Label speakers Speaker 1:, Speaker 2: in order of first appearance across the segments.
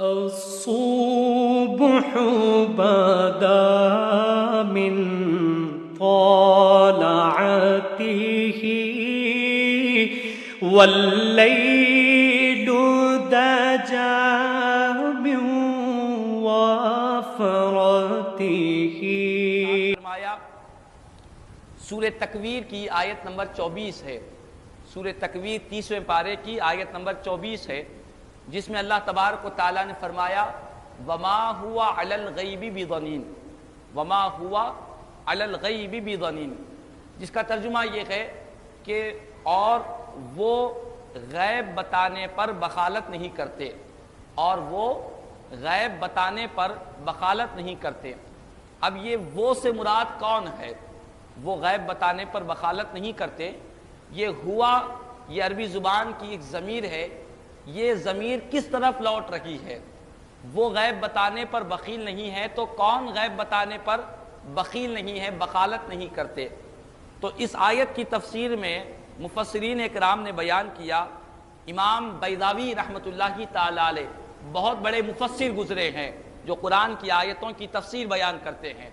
Speaker 1: الصبح بدا من طلعته والليل دجى من وفرته۔
Speaker 2: فرمایا سورہ تکویر کی آیت نمبر 24 ہے، سورہ تکویر 30ویں پارے کی آیت نمبر 24 ہے، جس میں اللہ تبارک و تعالیٰ نے فرمایا وما ہوا علی الغیب بضنین، وما ہوا علی الغیب بضنین، جس کا ترجمہ یہ ہے کہ اور وہ غیب بتانے پر بخالت نہیں کرتے، اور وہ غیب بتانے پر بخالت نہیں کرتے۔ اب یہ وہ سے مراد کون ہے؟ وہ غیب بتانے پر بخالت نہیں کرتے، یہ ہوا، یہ عربی زبان کی ایک ضمیر ہے، یہ ضمیر کس طرف لوٹ رہی ہے؟ وہ غیب بتانے پر بخیل نہیں ہے تو کون غیب بتانے پر بخیل نہیں ہے، بخالت نہیں کرتے؟ تو اس آیت کی تفسیر میں مفسرین اکرام نے بیان کیا، امام بیضاوی رحمۃ اللہ تعالی علیہ بہت بڑے مفسر گزرے ہیں جو قرآن کی آیتوں کی تفسیر بیان کرتے ہیں۔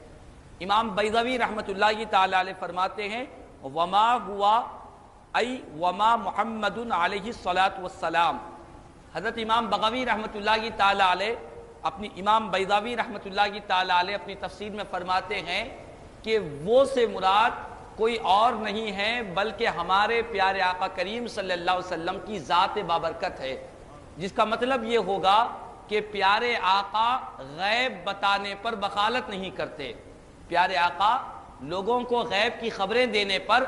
Speaker 2: امام بیضاوی رحمۃ اللہ تعالی علیہ فرماتے ہیں وما ہوا ای وما محمد علیہ الصلاۃ والسلام۔ حضرت امام بغوی رحمۃ اللہ تعالی علیہ امام بیضاوی رحمۃ اللہ تعالی علیہ اپنی تفسیر میں فرماتے ہیں کہ وہ سے مراد کوئی اور نہیں ہے بلکہ ہمارے پیارے آقا کریم صلی اللہ علیہ وسلم کی ذات بابرکت ہے، جس کا مطلب یہ ہوگا کہ پیارے آقا غیب بتانے پر بخالت نہیں کرتے، پیارے آقا لوگوں کو غیب کی خبریں دینے پر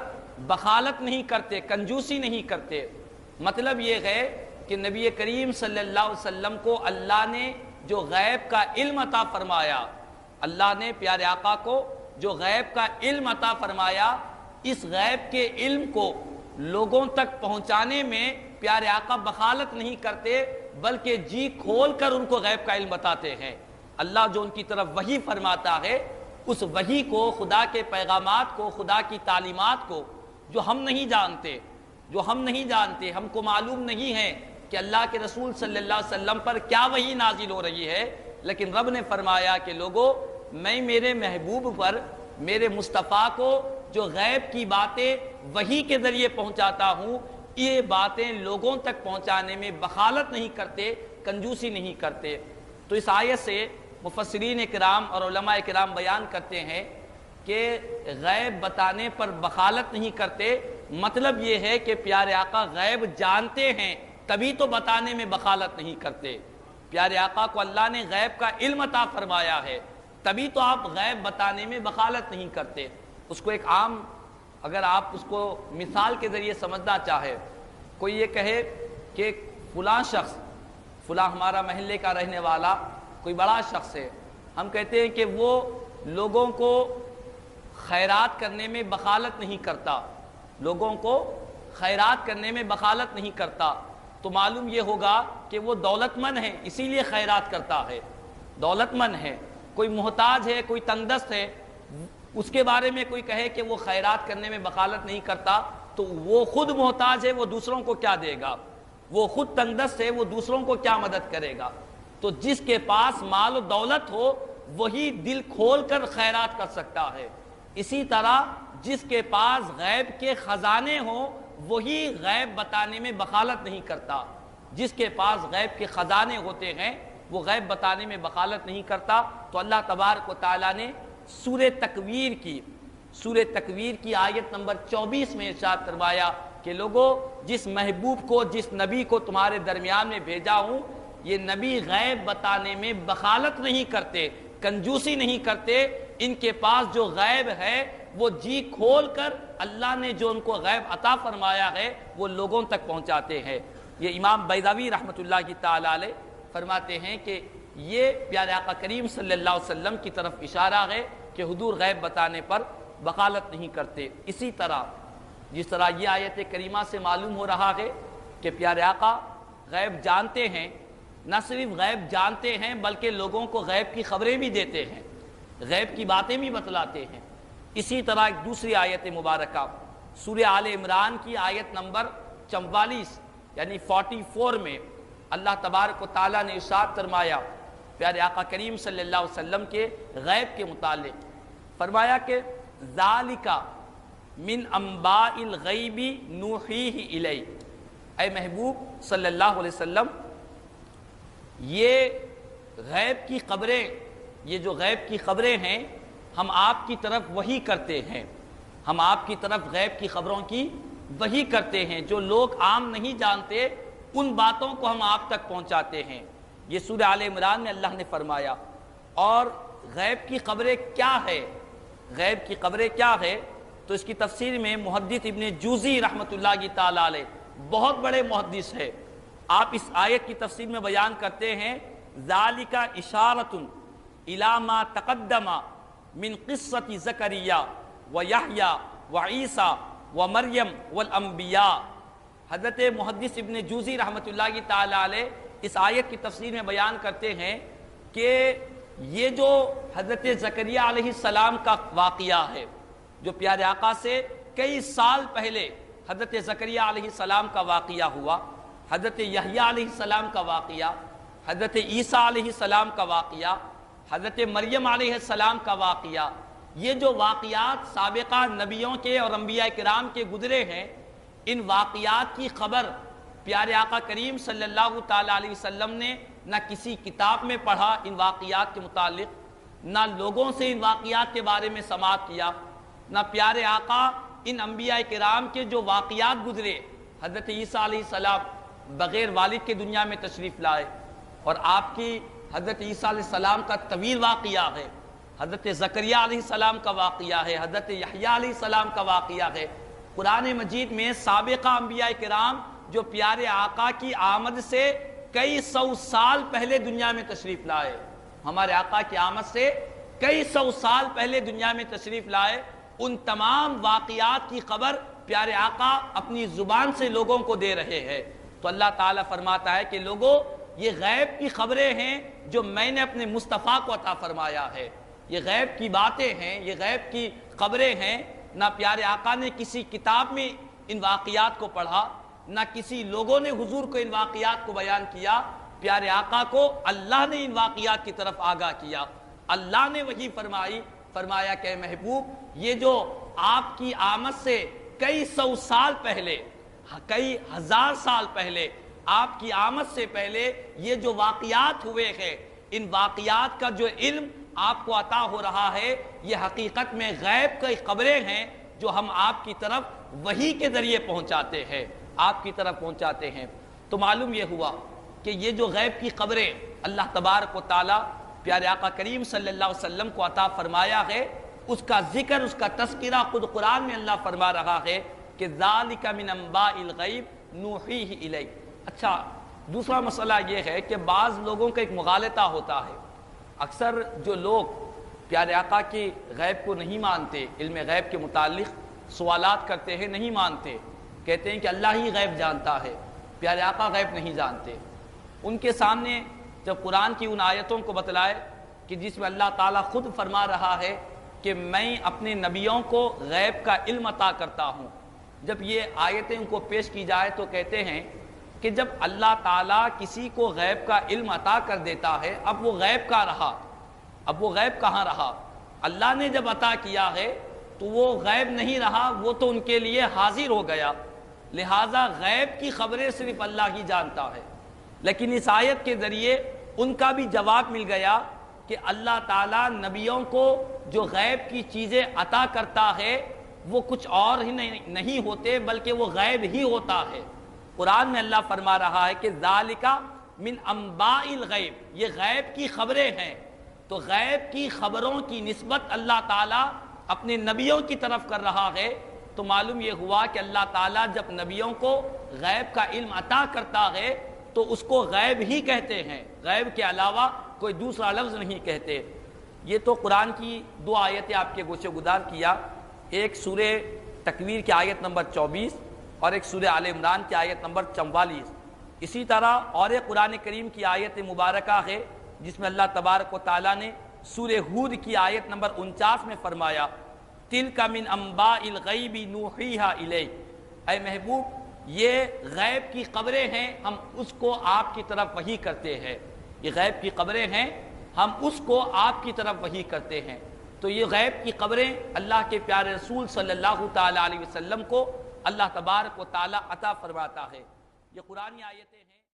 Speaker 2: بخالت نہیں کرتے، کنجوسی نہیں کرتے۔ مطلب یہ ہے کہ نبی کریم صلی اللہ علیہ وسلم کو اللہ نے جو غیب کا علم عطا فرمایا، اللہ نے پیارے آقا کو جو غیب کا علم عطا فرمایا، اس غیب کے علم کو لوگوں تک پہنچانے میں پیارے آقا بخالت نہیں کرتے بلکہ جی کھول کر ان کو غیب کا علم بتاتے ہیں۔ اللہ جو ان کی طرف وحی فرماتا ہے، اس وحی کو، خدا کے پیغامات کو، خدا کی تعلیمات کو جو ہم نہیں جانتے، ہم کو معلوم نہیں ہے کہ اللہ کے رسول صلی اللہ علیہ وسلم پر کیا وحی نازل ہو رہی ہے، لیکن رب نے فرمایا کہ لوگو میں میرے محبوب پر، میرے مصطفیٰ کو جو غیب کی باتیں وحی کے ذریعے پہنچاتا ہوں، یہ باتیں لوگوں تک پہنچانے میں بخالت نہیں کرتے، کنجوسی نہیں کرتے۔ تو اس آیت سے مفسرین کرام اور علماء کرام بیان کرتے ہیں کہ غیب بتانے پر بخالت نہیں کرتے، مطلب یہ ہے کہ پیارے آقا غیب جانتے ہیں تبھی تو بتانے میں بخالت نہیں کرتے۔ پیارے آقا کو اللہ نے غیب کا علم عطا فرمایا ہے، تبھی تو آپ غیب بتانے میں بخالت نہیں کرتے۔ اس کو ایک عام، اگر آپ اس کو مثال کے ذریعے سمجھنا چاہے، کوئی یہ کہے کہ فلاں شخص، فلاں ہمارا محلے کا رہنے والا کوئی بڑا شخص ہے، ہم کہتے ہیں کہ وہ لوگوں کو خیرات کرنے میں بخالت نہیں کرتا، لوگوں کو خیرات کرنے میں بخالت نہیں کرتا، تو معلوم یہ ہوگا کہ وہ دولت مند ہے اسی لیے خیرات کرتا ہے، دولت مند ہے۔ کوئی محتاج ہے، کوئی تنگ دست ہے، اس کے بارے میں کوئی کہے کہ وہ خیرات کرنے میں بخالت نہیں کرتا، تو وہ خود محتاج ہے، وہ دوسروں کو کیا دے گا؟ وہ خود تنگ دست ہے، وہ دوسروں کو کیا مدد کرے گا؟ تو جس کے پاس مال و دولت ہو وہی دل کھول کر خیرات کر سکتا ہے، اسی طرح جس کے پاس غیب کے خزانے ہوں وہی غیب بتانے میں بخالت نہیں کرتا، جس کے پاس غیب کے خزانے ہوتے ہیں وہ غیب بتانے میں بخالت نہیں کرتا۔ تو اللہ تبارک و تعالیٰ نے سورہ تکویر کی آیت نمبر 24 میں ارشاد فرمایا کہ لوگو جس محبوب کو، جس نبی کو تمہارے درمیان میں بھیجا ہوں، یہ نبی غیب بتانے میں بخالت نہیں کرتے، کنجوسی نہیں کرتے، ان کے پاس جو غیب ہے وہ جی کھول کر اللہ نے جو ان کو غیب عطا فرمایا ہے وہ لوگوں تک پہنچاتے ہیں۔ یہ امام بیضاوی رحمۃ اللہ تعالی علیہ فرماتے ہیں کہ یہ پیارے آقا کریم صلی اللہ علیہ وسلم کی طرف اشارہ ہے کہ حضور غیب بتانے پر بخالت نہیں کرتے۔ اسی طرح جس طرح یہ آیت کریمہ سے معلوم ہو رہا ہے کہ پیارے آقا غیب جانتے ہیں، نہ صرف غیب جانتے ہیں بلکہ لوگوں کو غیب کی خبریں بھی دیتے ہیں، غیب کی باتیں بھی بتلاتے ہیں۔ اسی طرح ایک دوسری آیت مبارکہ سورہ آل عمران کی آیت نمبر 44 یعنی 44 میں اللہ تبارک و تعالیٰ نے ارشاد فرمایا پیارے آقا کریم صلی اللہ علیہ وسلم کے غیب کے متعلق، فرمایا کہ ذالک من انباء الغیب نوحیہ الیک، اے محبوب صلی اللہ علیہ وسلم یہ غیب کی خبریں، یہ جو غیب کی خبریں ہیں ہم آپ کی طرف وحی کرتے ہیں، ہم آپ کی طرف غیب کی خبروں کی وحی کرتے ہیں، جو لوگ عام نہیں جانتے ان باتوں کو ہم آپ تک پہنچاتے ہیں۔ یہ سورہ آل عمران میں اللہ نے فرمایا۔ اور غیب کی خبریں کیا ہے، غیب کی خبریں کیا ہے، تو اس کی تفسیر میں محدث ابن جوزی رحمۃ اللہ تعالیٰ علیہ بہت بڑے محدث ہے، آپ اس آیت کی تفسیر میں بیان کرتے ہیں ذالک اشارۃ الی ما تقدم من قصۃ زکریا و یحییٰ و عیسیٰ و مریم والانبیاء۔ حضرت محدث ابن جوزی رحمۃ اللہ تعالیٰ علیہ اس آیت کی تفسیر میں بیان کرتے ہیں کہ یہ جو حضرت زکریا علیہ السلام کا واقعہ ہے، جو پیارے آقا سے کئی سال پہلے حضرت زکریا علیہ السلام کا واقعہ ہوا، حضرت یحییٰ علیہ السلام کا واقعہ، حضرت عیسیٰ علیہ السلام کا واقعہ، حضرت مریم علیہ السلام کا واقعہ، یہ جو واقعات سابقہ نبیوں کے اور انبیاء کرام کے گزرے ہیں، ان واقعات کی خبر پیارے آقا کریم صلی اللہ تعالیٰ علیہ وسلم نے نہ کسی کتاب میں پڑھا ان واقعات کے متعلق، نہ لوگوں سے ان واقعات کے بارے میں سماعت کیا، نہ پیارے آقا ان انبیاء کرام کے جو واقعات گزرے، حضرت عیسیٰ علیہ السلام بغیر والد کے دنیا میں تشریف لائے، اور آپ کی حضرت عیسیٰ علیہ السلام کا طویل واقعہ ہے، حضرت زکریا علیہ السلام کا واقعہ ہے، حضرت یحییٰ علیہ السلام کا واقعہ ہے۔ قرآن مجید میں سابقہ انبیاء کرام جو پیارے آقا کی آمد سے کئی سو سال پہلے دنیا میں تشریف لائے، ہمارے آقا کی آمد سے کئی سو سال پہلے دنیا میں تشریف لائے، ان تمام واقعات کی خبر پیارے آقا اپنی زبان سے لوگوں کو دے رہے ہیں۔ تو اللہ تعالیٰ فرماتا ہے کہ لوگوں یہ غیب کی خبریں ہیں جو میں نے اپنے مصطفیٰ کو عطا فرمایا ہے، یہ غیب کی باتیں ہیں، یہ غیب کی خبریں ہیں، نہ پیارے آقا نے کسی کتاب میں ان واقعات کو پڑھا، نہ کسی لوگوں نے حضور کو ان واقعات کو بیان کیا، پیارے آقا کو اللہ نے ان واقعات کی طرف آگاہ کیا، اللہ نے وحی فرمائی، فرمایا کہ محبوب یہ جو آپ کی آمد سے کئی سو سال پہلے، کئی ہزار سال پہلے، آپ کی آمد سے پہلے یہ جو واقعات ہوئے ہیں، ان واقعات کا جو علم آپ کو عطا ہو رہا ہے، یہ حقیقت میں غیب کی خبریں ہیں جو ہم آپ کی طرف وحی کے ذریعے پہنچاتے ہیں، آپ کی طرف پہنچاتے ہیں۔ تو معلوم یہ ہوا کہ یہ جو غیب کی خبریں اللہ تبارک و تعالیٰ پیارے آقا کریم صلی اللہ علیہ وسلم کو عطا فرمایا ہے، اس کا ذکر، اس کا تذکرہ خود قرآن میں اللہ فرما رہا ہے کہ ذالک من انباء الغیب نوحیہ الیک۔ اچھا، دوسرا مسئلہ یہ ہے کہ بعض لوگوں کا ایک مغالطہ ہوتا ہے، اکثر جو لوگ پیارے آقا کی غیب کو نہیں مانتے، علم غیب کے متعلق سوالات کرتے ہیں، نہیں مانتے، کہتے ہیں کہ اللہ ہی غیب جانتا ہے، پیارے آقا غیب نہیں جانتے۔ ان کے سامنے جب قرآن کی ان آیتوں کو بتلائے کہ جس میں اللہ تعالیٰ خود فرما رہا ہے کہ میں اپنے نبیوں کو غیب کا علم عطا کرتا ہوں، جب یہ آیتیں ان کو پیش کی جائے تو کہتے ہیں کہ جب اللہ تعالیٰ کسی کو غیب کا علم عطا کر دیتا ہے، اب وہ غیب کا رہا، اب وہ غیب کہاں رہا؟ اللہ نے جب عطا کیا ہے تو وہ غیب نہیں رہا، وہ تو ان کے لیے حاضر ہو گیا، لہٰذا غیب کی خبریں صرف اللہ ہی جانتا ہے۔ لیکن اس آیت کے ذریعے ان کا بھی جواب مل گیا کہ اللہ تعالیٰ نبیوں کو جو غیب کی چیزیں عطا کرتا ہے وہ کچھ اور ہی نہیں ہوتے بلکہ وہ غیب ہی ہوتا ہے۔ قرآن میں اللہ فرما رہا ہے کہ ذالک من انباء الغیب، یہ غیب کی خبریں ہیں، تو غیب کی خبروں کی نسبت اللہ تعالیٰ اپنے نبیوں کی طرف کر رہا ہے۔ تو معلوم یہ ہوا کہ اللہ تعالیٰ جب نبیوں کو غیب کا علم عطا کرتا ہے تو اس کو غیب ہی کہتے ہیں، غیب کے علاوہ کوئی دوسرا لفظ نہیں کہتے۔ یہ تو قرآن کی دو آیتیں آپ کے گوشے گزار کیا، ایک سورہ تکویر کی آیت نمبر 24 اور ایک سورہ آل عمران کی آیت نمبر 44۔ اسی طرح اور ایک قرآن کریم کی آیت مبارکہ ہے جس میں اللہ تبارک و تعالیٰ نے سورہ ہود کی آیت نمبر 49 میں فرمایا تِلْکَ مِنْ أَنْبَاءِ الْغَیْبِ نُوحِیہا اِلَیْکَ، اے محبوب یہ غیب کی قبریں ہیں، ہم اس کو آپ کی طرف وحی کرتے ہیں، یہ غیب کی قبریں ہیں، ہم اس کو آپ کی طرف وحی کرتے ہیں۔ تو یہ غیب کی قبریں اللہ کے پیارے رسول صلی اللہ تعالیٰ علیہ وسلم کو اللہ تبارک و تعالیٰ عطا فرماتا ہے۔ یہ قرآنی آیتیں ہیں۔